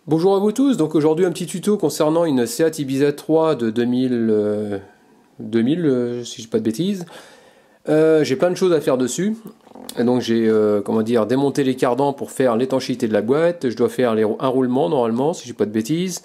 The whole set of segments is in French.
Bonjour à vous tous, donc aujourd'hui un petit tuto concernant une Seat Ibiza 3 de 2000 si je dis pas de bêtises. J'ai plein de choses à faire dessus, et donc j'ai démonté les cardans pour faire l'étanchéité de la boîte, je dois faire un roulement normalement si je dis pas de bêtises,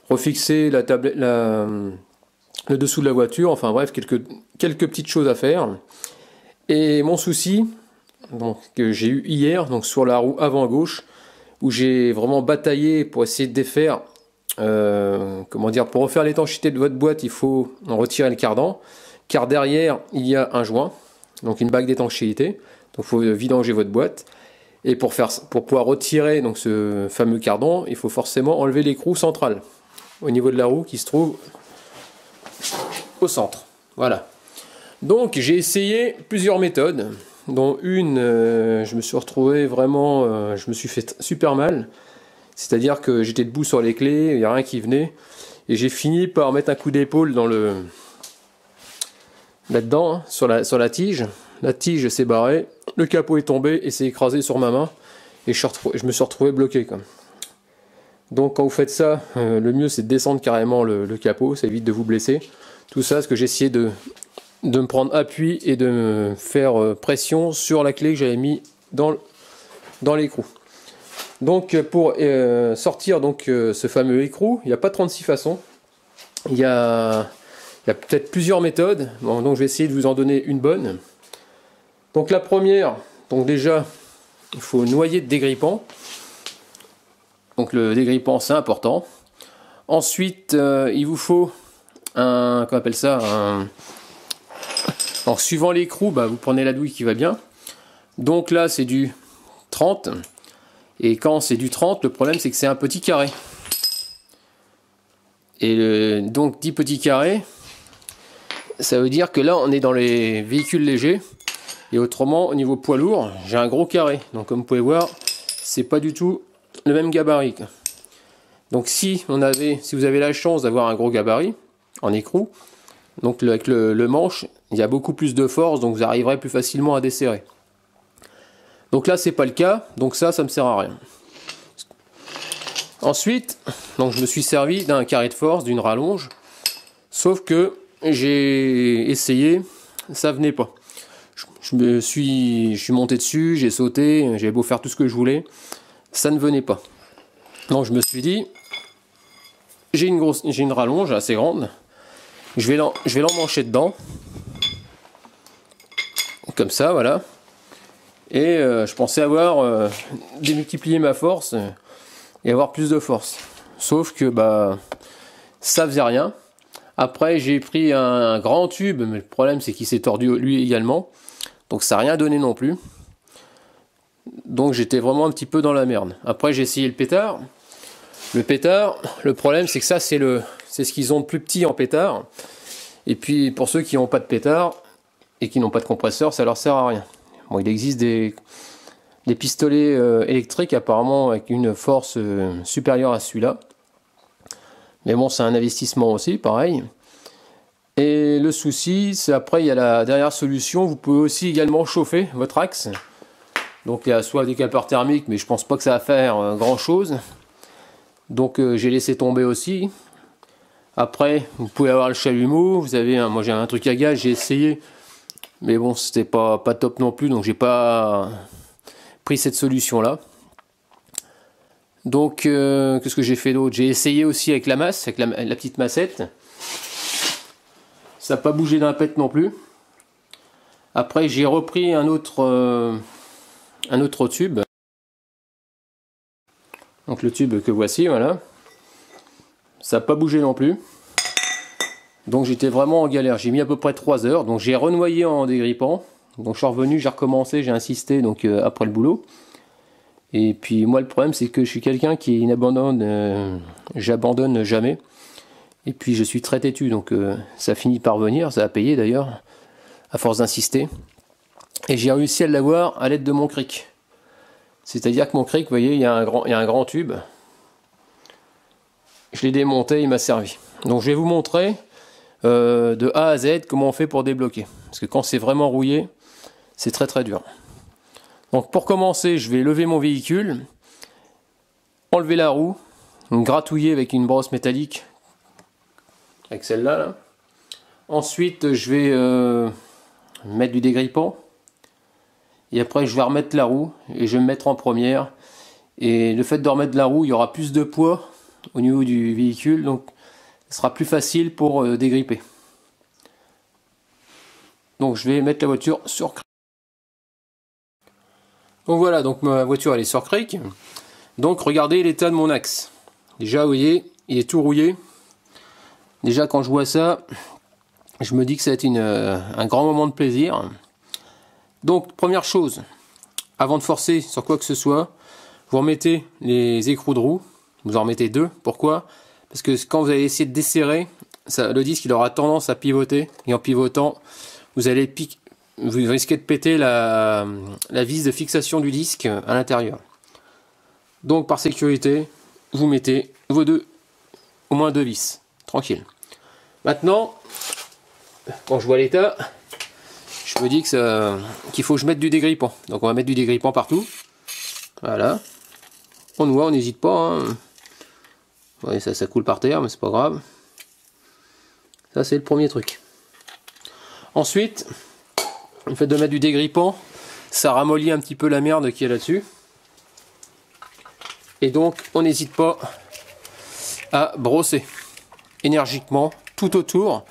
refixer la tablette, le dessous de la voiture, enfin bref quelques petites choses à faire. Et mon souci donc, que j'ai eu hier, donc sur la roue avant gauche, où j'ai vraiment bataillé pour essayer de défaire, pour refaire l'étanchéité de votre boîte, il faut en retirer le cardan, car derrière il y a un joint, donc une bague d'étanchéité, donc il faut vidanger votre boîte, et pour pouvoir retirer donc ce fameux cardan, il faut forcément enlever l'écrou central, au niveau de la roue qui se trouve au centre, voilà. Donc j'ai essayé plusieurs méthodes, dont une, je me suis retrouvé vraiment, je me suis fait super mal. C'est-à-dire que j'étais debout sur les clés, il n'y a rien qui venait. Et j'ai fini par mettre un coup d'épaule là-dedans, hein, sur la tige. La tige s'est barrée, le capot est tombé et s'est écrasé sur ma main. Et je me suis retrouvé bloqué, quoi. Donc quand vous faites ça, le mieux c'est de descendre carrément le capot, ça évite de vous blesser. Tout ça, ce que j'ai essayé de me prendre appui et de me faire pression sur la clé que j'avais mis dans l'écrou. Donc pour sortir ce fameux écrou, il n'y a pas 36 façons. Il y a peut-être plusieurs méthodes. Bon, donc je vais essayer de vous en donner une bonne. Donc la première, donc déjà, il faut noyer de dégrippant. Donc le dégrippant c'est important. Ensuite, il vous faut un, qu'on appelle ça, alors suivant l'écrou, vous prenez la douille qui va bien. Donc là c'est du 30. Et quand c'est du 30, le problème c'est que c'est un petit carré. Et donc 10 petits carrés, ça veut dire que là on est dans les véhicules légers. Et autrement au niveau poids lourd, j'ai un gros carré. Donc comme vous pouvez voir, c'est pas du tout le même gabarit. Donc si vous avez la chance d'avoir un gros gabarit en écrou, donc avec le manche, il y a beaucoup plus de force, donc vous arriverez plus facilement à desserrer. Donc là, c'est pas le cas, donc ça me sert à rien. Ensuite, donc je me suis servi d'un carré de force, d'une rallonge, sauf que j'ai essayé, ça venait pas. Je suis monté dessus, j'ai sauté, j'ai beau faire tout ce que je voulais, ça ne venait pas. Donc je me suis dit, j'ai une rallonge assez grande. Je vais l'emmancher dedans, comme ça, voilà. Et je pensais avoir démultiplié ma force et avoir plus de force. Sauf que ça faisait rien. Après j'ai pris un grand tube, mais le problème c'est qu'il s'est tordu lui également. Donc ça n'a rien donné non plus. Donc j'étais vraiment un petit peu dans la merde. Après j'ai essayé le pétard. Le pétard, le problème c'est que ça c'est ce qu'ils ont de plus petit en pétard. Et puis pour ceux qui n'ont pas de pétard et qui n'ont pas de compresseur, ça leur sert à rien. Bon, il existe des pistolets électriques apparemment avec une force supérieure à celui-là. Mais bon, c'est un investissement aussi, pareil. Et le souci, c'est après il y a la dernière solution. Vous pouvez aussi également chauffer votre axe. Donc il y a soit des capeurs thermiques, mais je pense pas que ça va faire grand chose. Donc j'ai laissé tomber aussi. Après, vous pouvez avoir le chalumeau. Moi j'ai un truc à gaz, j'ai essayé, mais bon, c'était pas top non plus, donc j'ai pas pris cette solution là. Donc, qu'est-ce que j'ai fait d'autre? J'ai essayé aussi avec la masse, avec la petite massette. Ça n'a pas bougé d'un pet non plus. Après, j'ai repris un autre tube. Donc le tube que voici, voilà. Ça n'a pas bougé non plus. Donc j'étais vraiment en galère. J'ai mis à peu près 3 heures. Donc j'ai renoyé en dégrippant. Donc je suis revenu, j'ai recommencé, j'ai insisté après le boulot. Et puis moi le problème c'est que je suis quelqu'un qui j'abandonne jamais. Et puis je suis très têtu, donc ça finit par venir, ça a payé d'ailleurs, à force d'insister. Et j'ai réussi à l'avoir à l'aide de mon cric. C'est-à-dire que mon cric, vous voyez, il y a un grand tube. Je l'ai démonté, il m'a servi. Donc je vais vous montrer de A à Z comment on fait pour débloquer. Parce que quand c'est vraiment rouillé, c'est très très dur. Donc pour commencer, je vais lever mon véhicule, enlever la roue, gratouiller avec une brosse métallique, avec celle-là. Là. Ensuite, je vais mettre du dégrippant. Et après, je vais remettre la roue et je vais me mettre en première. Et le fait de remettre la roue, il y aura plus de poids au niveau du véhicule, donc ce sera plus facile pour dégripper. Donc je vais mettre la voiture sur cric. Donc voilà, donc ma voiture elle est sur cric. Donc regardez l'état de mon axe. Déjà vous voyez, il est tout rouillé. Déjà quand je vois ça, je me dis que ça va être un grand moment de plaisir. Donc première chose, avant de forcer sur quoi que ce soit, vous remettez les écrous de roue. Vous en remettez 2. Pourquoi? Parce que quand vous allez essayer de desserrer, le disque il aura tendance à pivoter. Et en pivotant, vous risquez de péter la vis de fixation du disque à l'intérieur. Donc par sécurité, vous mettez au moins 2 vis. Tranquille. Maintenant, quand je vois l'état, je me dis qu'il faut que je mette du dégrippant. Donc on va mettre du dégrippant partout. Voilà. On voit, on n'hésite pas. Hein. Ouais, ça coule par terre, mais c'est pas grave. Ça, c'est le premier truc. Ensuite, le fait de mettre du dégrippant, ça ramollit un petit peu la merde qui est là-dessus. Et donc, on n'hésite pas à brosser énergiquement tout autour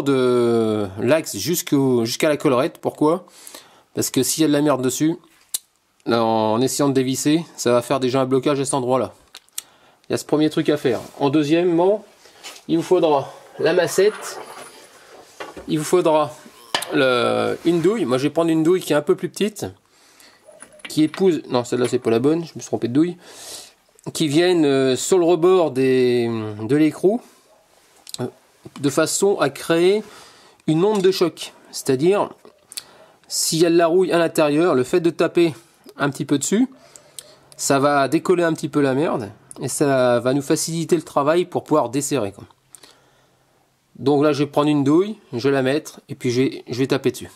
de l'axe jusqu'à la collerette. Pourquoi? Parce que s'il y a de la merde dessus, en essayant de dévisser, ça va faire déjà un blocage à cet endroit-là. Il y a ce premier truc à faire. En deuxièmement, il vous faudra la massette, il vous faudra une douille. Moi je vais prendre une douille qui est un peu plus petite, qui épouse, non celle-là c'est pas la bonne, je me suis trompé de douille, qui viennent sur le rebord de l'écrou, de façon à créer une onde de choc. C'est-à-dire, s'il y a de la rouille à l'intérieur, le fait de taper un petit peu dessus, ça va décoller un petit peu la merde, et ça va nous faciliter le travail pour pouvoir desserrer. Donc là je vais prendre une douille, je vais la mettre, et puis je vais taper dessus.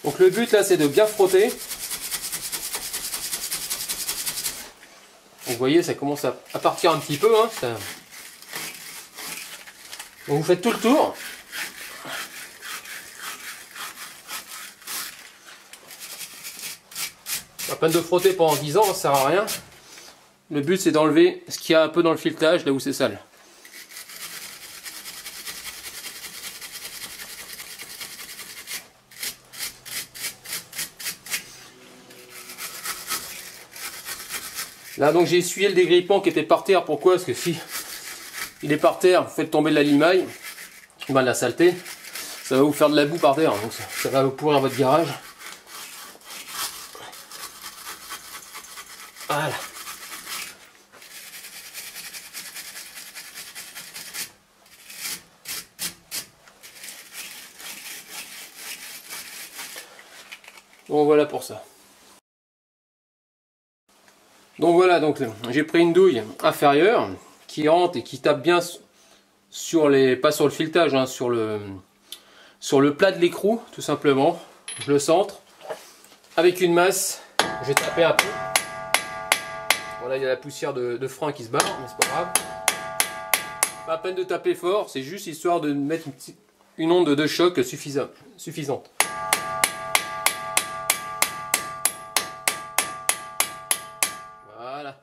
Donc le but là c'est de bien frotter. Donc vous voyez ça commence à partir un petit peu. Hein, ça... Donc vous faites tout le tour. Pas peine de frotter pendant 10 ans, ça sert à rien. Le but c'est d'enlever ce qu'il y a un peu dans le filetage, là où c'est sale. Là donc j'ai essuyé le dégrippant qui était par terre. Pourquoi? Parce que si il est par terre, vous faites tomber de la limaille, de la saleté, ça va vous faire de la boue par terre, donc ça va vous pourrir votre garage. Voilà. Bon voilà pour ça. Donc voilà, donc j'ai pris une douille inférieure qui rentre et qui tape bien sur les, pas sur le filetage, hein, sur le plat de l'écrou tout simplement. Je le centre avec une masse, je vais taper un peu. Voilà, il y a la poussière de frein qui se barre, mais c'est pas grave. Pas la peine de taper fort, c'est juste histoire de mettre une onde de choc suffisante. Voilà.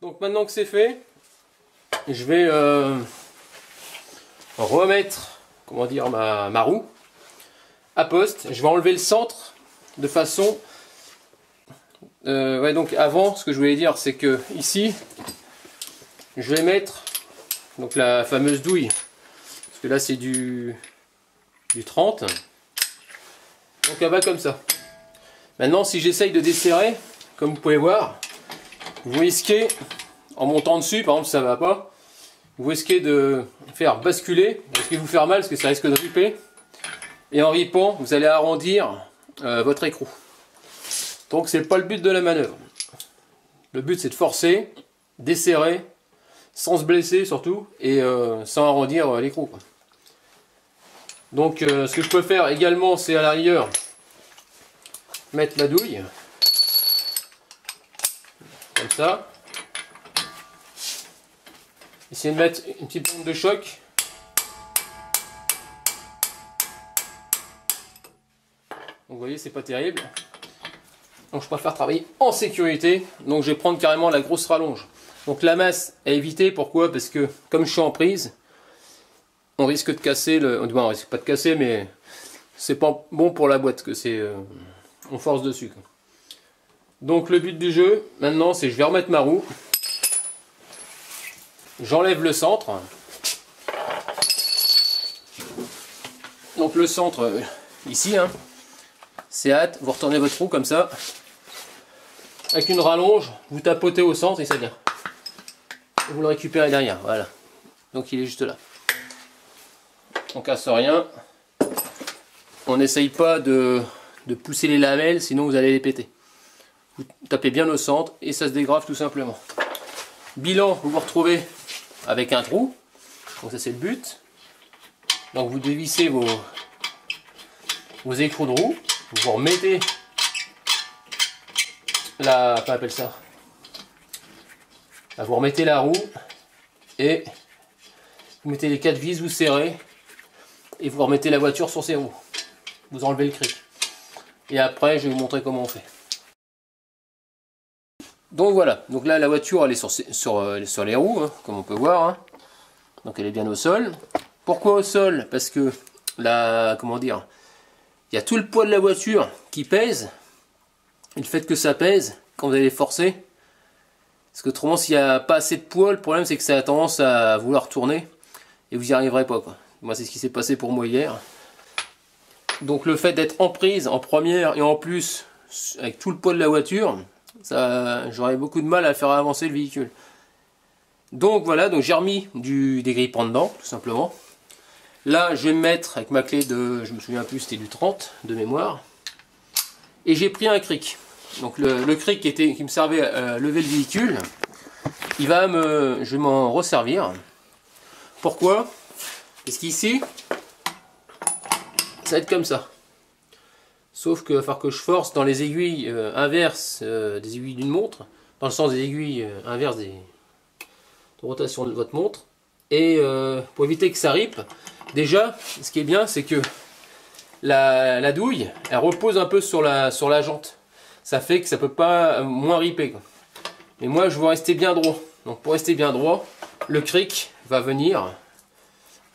Donc maintenant que c'est fait, je vais remettre, comment dire, ma roue à poste. Je vais enlever le centre de façon... ouais, donc avant, ce que je voulais dire, c'est que ici, je vais mettre donc la fameuse douille, parce que là c'est du 30, donc elle va comme ça. Maintenant, si j'essaye de desserrer, comme vous pouvez voir, vous risquez, en montant dessus, par exemple, ça va pas, vous risquez de faire basculer, vous risquez de vous faire mal, parce que ça risque de ripper, et en ripant, vous allez arrondir votre écrou. Donc c'est pas le but de la manœuvre. Le but c'est de forcer, desserrer, sans se blesser surtout, et sans arrondir l'écrou. Donc ce que je peux faire également, c'est à la rigueur mettre ma douille comme ça, essayer de mettre une petite onde de choc. Donc vous voyez, c'est pas terrible. Donc je préfère travailler en sécurité, donc je vais prendre carrément la grosse rallonge. Donc la masse à éviter, pourquoi? Parce que comme je suis en prise, on risque de casser le... on risque pas de casser, mais c'est pas bon pour la boîte que c'est... on force dessus, quoi. Donc le but du jeu, maintenant, c'est je vais remettre ma roue. J'enlève le centre. Donc le centre, ici, hein, c'est hâte, vous retournez votre roue comme ça. Avec une rallonge, vous tapotez au centre et ça vient. Vous le récupérez derrière, voilà. Donc il est juste là. On casse rien. On n'essaye pas de pousser les lamelles, sinon vous allez les péter. Vous tapez bien au centre et ça se dégrave tout simplement. Bilan, vous vous retrouvez avec un trou. Donc ça c'est le but. Donc vous dévissez vos écrous de roue. Vous remettez la... comment on appelle ça? Là, vous remettez la roue et vous mettez les 4 vis, vous serrez et vous remettez la voiture sur ses roues. Vous enlevez le cric. Et après, je vais vous montrer comment on fait. Donc voilà, donc là la voiture elle est sur les roues, hein, comme on peut voir. Hein. Donc elle est bien au sol. Pourquoi au sol? Parce que là, comment dire, il y a tout le poids de la voiture qui pèse. Et le fait que ça pèse, quand vous allez forcer, parce que autrement s'il n'y a pas assez de poids, le problème c'est que ça a tendance à vouloir tourner et vous n'y arriverez pas, quoi. Moi c'est ce qui s'est passé pour moi hier. Donc le fait d'être en prise, en première et en plus avec tout le poids de la voiture, j'aurais beaucoup de mal à faire avancer le véhicule. Donc voilà, donc j'ai remis des grippins dedans, tout simplement. Là je vais me mettre avec ma clé de, je me souviens plus, c'était du 30 de mémoire. Et j'ai pris un cric. Donc le cric qui me servait à lever le véhicule, je vais m'en resservir. Pourquoi? Parce qu'ici, ça va être comme ça. Sauf qu'il va falloir que je force dans les aiguilles inverses des aiguilles d'une montre, dans le sens des aiguilles inverses de rotation de votre montre. Et pour éviter que ça rippe, déjà, ce qui est bien, c'est que la douille, elle repose un peu sur la jante. Ça fait que ça peut pas moins ripper, quoi. Mais moi, je veux rester bien droit. Donc pour rester bien droit, le cric va venir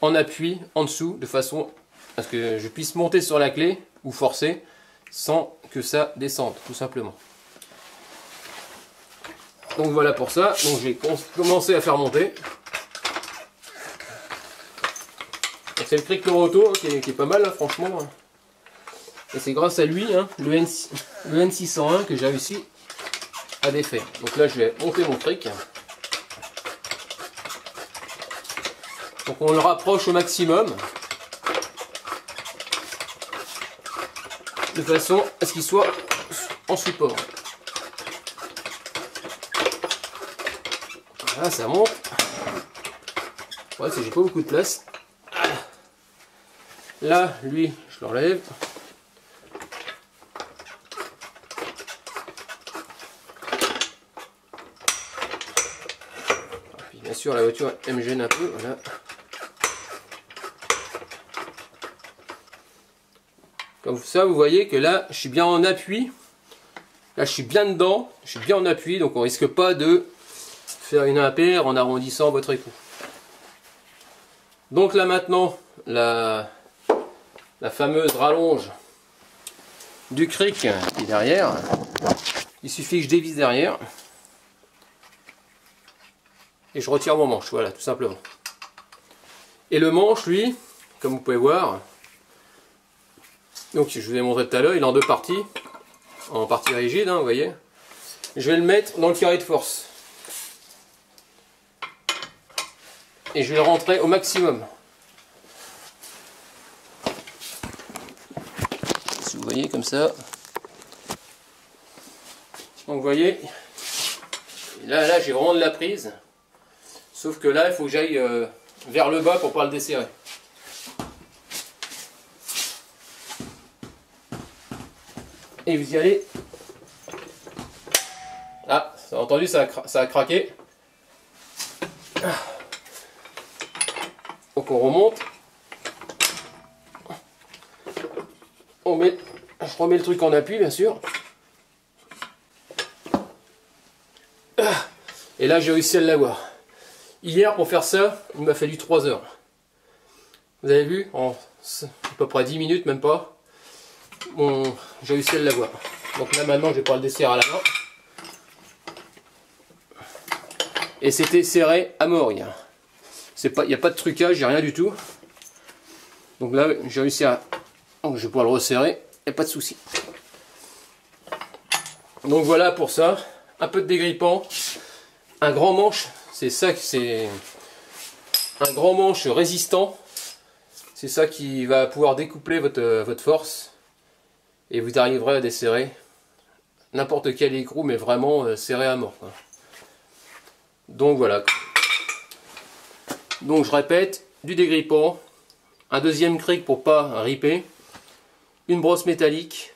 en appui en dessous, de façon à ce que je puisse monter sur la clé ou forcer sans que ça descende, tout simplement. Donc voilà pour ça. Donc j'ai commencé à faire monter. C'est le cric Loroto, hein, qui est pas mal, hein, franchement. Et c'est grâce à lui, hein, le N601, que j'ai réussi à défaire. Donc là, je vais monter mon cric. Donc on le rapproche au maximum, de façon à ce qu'il soit en support. Voilà, ça monte. Ouais, j'ai pas beaucoup de place. Là, lui, je l'enlève. Puis, bien sûr, la voiture, elle me gêne un peu. Voilà. Comme ça, vous voyez que là, je suis bien en appui. Là, je suis bien dedans. Je suis bien en appui, donc on risque pas de faire une impaire en arrondissant votre écrou. Donc là maintenant, la fameuse rallonge du cric qui est derrière. Il suffit que je dévisse derrière et je retire mon manche, voilà, tout simplement. Et le manche, lui, comme vous pouvez voir, donc je vous ai montré tout à l'heure, il est en deux parties, en partie rigide, hein, vous voyez. Je vais le mettre dans le carré de force et je vais le rentrer au maximum. Si vous voyez comme ça. Donc vous voyez, là j'ai vraiment de la prise. Sauf que là il faut que j'aille vers le bas pour pas le desserrer. et vous y allez. Ah, vous avez entendu, ça a craqué. Donc on remonte. Je remets le truc en appui, bien sûr. Et là, j'ai réussi à l'avoir. Hier, pour faire ça, il m'a fallu 3 heures. Vous avez vu, en à peu près 10 minutes, même pas, j'ai réussi à l'avoir. Donc là, maintenant, je vais pouvoir le desserrer à la main. Et c'était serré à mort hier. Il n'y a pas de trucage, j'ai rien du tout. Donc là, j'ai réussi à... Donc je vais pouvoir le resserrer, il n'y a pas de souci. Donc voilà pour ça. Un peu de dégrippant. Un grand manche, c'est ça que c'est... Un grand manche résistant. C'est ça qui va pouvoir découpler votre force. Et vous arriverez à desserrer n'importe quel écrou, mais vraiment serré à mort, quoi. Donc voilà. Donc je répète, du dégrippant, un deuxième cric pour pas ripper, une brosse métallique,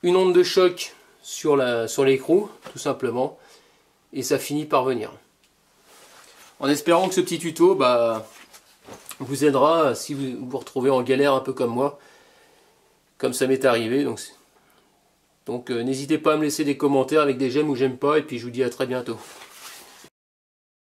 une onde de choc sur l'écrou, tout simplement, et ça finit par venir. En espérant que ce petit tuto vous aidera si vous vous retrouvez en galère un peu comme moi, comme ça m'est arrivé. Donc n'hésitez pas à me laisser des commentaires avec des j'aime ou j'aime pas, et puis je vous dis à très bientôt.